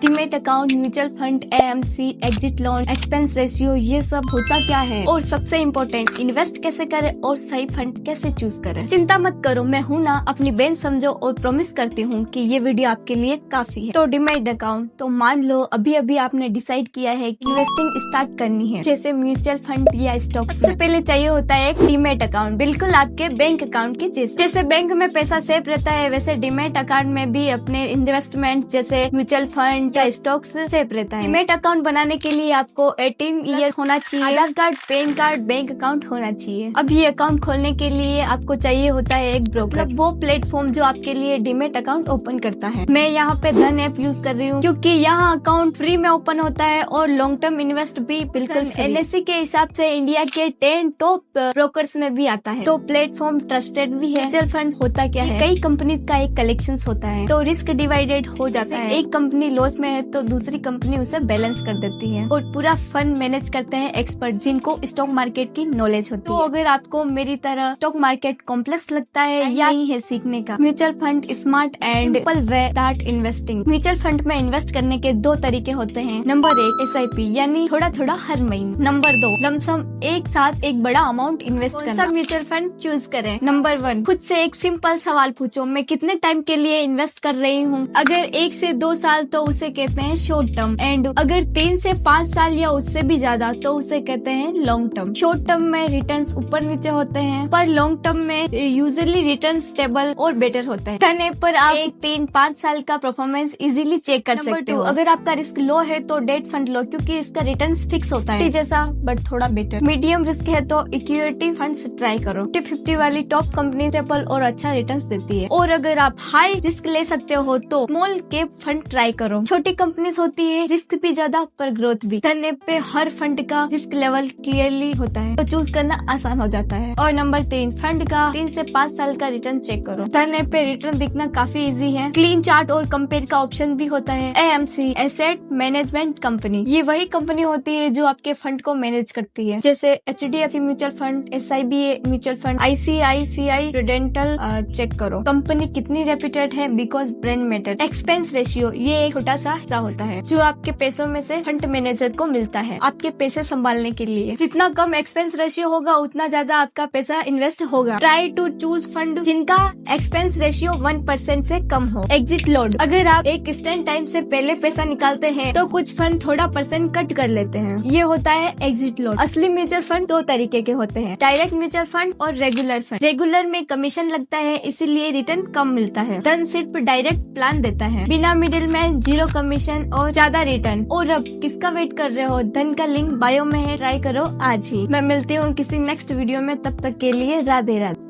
Demat account, mutual fund, AMC, exit loan, expense ratio, ये सब होता क्या है और सबसे इम्पोर्टेंट इन्वेस्ट कैसे करें और सही फंड कैसे चूज करें। चिंता मत करो, मैं हूँ ना, अपनी बहन समझो और प्रॉमिस करती हूँ कि ये वीडियो आपके लिए काफी है। तो डीमैट अकाउंट, तो मान लो अभी अभी आपने डिसाइड किया है कि इन्वेस्टिंग स्टार्ट करनी है, जैसे म्यूचुअल फंड या स्टॉक। सबसे पहले चाहिए होता है एक डीमैट अकाउंट, बिल्कुल आपके बैंक अकाउंट के जैसे बैंक में पैसा सेफ रहता है वैसे डीमैट अकाउंट में भी अपने इन्वेस्टमेंट जैसे म्यूचुअल फंड या स्टॉक्स सेफ रहता है। डीमैट अकाउंट बनाने के लिए आपको 18 ईयर होना चाहिए, Aadhaar card, PAN card, bank account होना चाहिए। अब ये अकाउंट खोलने के लिए आपको चाहिए होता है एक ब्रोकर, वो प्लेटफॉर्म जो आपके लिए डीमैट अकाउंट ओपन करता है। मैं यहाँ पे धन ऐप यूज कर रही हूँ क्योंकि यहाँ अकाउंट फ्री में ओपन होता है और लॉन्ग टर्म इन्वेस्ट भी बिल्कुल एलआईसी के हिसाब से इंडिया के 10 टॉप ब्रोकर्स में भी आता है। तो प्लेटफॉर्म ट्रस्टेड भी है। म्यूचुअल फंड होता क्या है, कई कंपनीज का एक कलेक्शन होता है, तो रिस्क डिवाइडेड हो जाता है। एक कंपनी लॉस में है तो दूसरी कंपनी उसे बैलेंस कर देती है और पूरा फंड मैनेज करते हैं एक्सपर्ट जिनको स्टॉक मार्केट की नॉलेज होती है। तो अगर आपको मेरी तरह स्टॉक मार्केट कॉम्प्लेक्स लगता है या नहीं है सीखने का, mutual fund smart and simple way start investing. Mutual fund में इन्वेस्ट करने के 2 तरीके होते हैं। नंबर 1 SIP यानी थोड़ा थोड़ा हर महीने। नंबर 2 लमसम एक साथ एक बड़ा अमाउंट इन्वेस्ट करना। म्यूचुअल फंड चूज करें। नंबर 1 खुद से एक सिंपल सवाल पूछो, मैं कितने टाइम के लिए इन्वेस्ट कर रही हूँ। अगर 1 से 2 साल तो उसे कहते हैं शॉर्ट टर्म, एंड अगर 3 से 5 साल या उससे भी ज्यादा तो उसे कहते हैं लॉन्ग टर्म। शॉर्ट टर्म में रिटर्न्स ऊपर नीचे होते हैं पर लॉन्ग टर्म में यूजुअली रिटर्न स्टेबल और बेटर होता है। धन ऐप पर आप 3-5 साल का परफॉर्मेंस इजीली चेक कर सकते हो। अगर आपका रिस्क लो है तो डेट फंड लो क्योंकि इसका रिटर्न फिक्स होता है जैसा बट थोड़ा बेटर। मीडियम रिस्क है तो इक्विटी फंड्स ट्राई करो। Nifty 50 वाली टॉप कंपनी स्टेबल और अच्छा रिटर्न्स देती है। और अगर आप हाई रिस्क ले सकते हो तो स्मॉल कैप फंड ट्राई करो। छोटी कंपनीज होती है, रिस्क भी ज्यादा पर ग्रोथ भी। धन ऐप पे हर फंड का रिस्क लेवल क्लियरली होता है तो चूज करना आसान हो जाता है। और नंबर 3 फंड का 3 से 5 साल का रिटर्न चेक करो। धन ऐप पे रिटर्न दिखना काफी इजी है। क्लीन चार्ट और कंपेयर का ऑप्शन भी होता है। AMC एसेट मैनेजमेंट कंपनी, ये वही कंपनी होती है जो आपके फंड को मैनेज करती है, जैसे HDFC mutual fund, SIBA mutual fund, ICICI prudential. Check करो कंपनी कितनी रेप्यूटेड है because brand matter. Expense ratio, ये एक छोटा सा हिस्सा होता है जो आपके पैसों में से फंड मैनेजर को मिलता है आपके पैसे संभालने के लिए। जितना कम एक्सपेंस रेशियो होगा उतना ज्यादा आपका पैसा इन्वेस्ट होगा। ट्राई टू चूज फंड जिनका एक्सपेंस रेशियो 1% से कम हो। एग्जिट लोड, अगर आप एक स्टैंड टाइम से पहले पैसा निकालते हैं तो कुछ फंड थोड़ा % कट कर लेते हैं, ये होता है एग्जिट लोड। असली म्यूचुअल फंड 2 तरीके के होते हैं, डायरेक्ट म्यूचुअल फंड और रेगुलर फंड। रेगुलर में कमीशन लगता है इसीलिए रिटर्न कम मिलता है। धन सिर्फ डायरेक्ट प्लान देता है, बिना मिडिल मैन, 0 कमीशन और ज्यादा रिटर्न। और अब किसका वेट कर रहे हो, धन का लिंक बायो में है, ट्राई करो आज ही। मैं मिलती हूँ किसी नेक्स्ट वीडियो में, तब तक के लिए राधे राधे।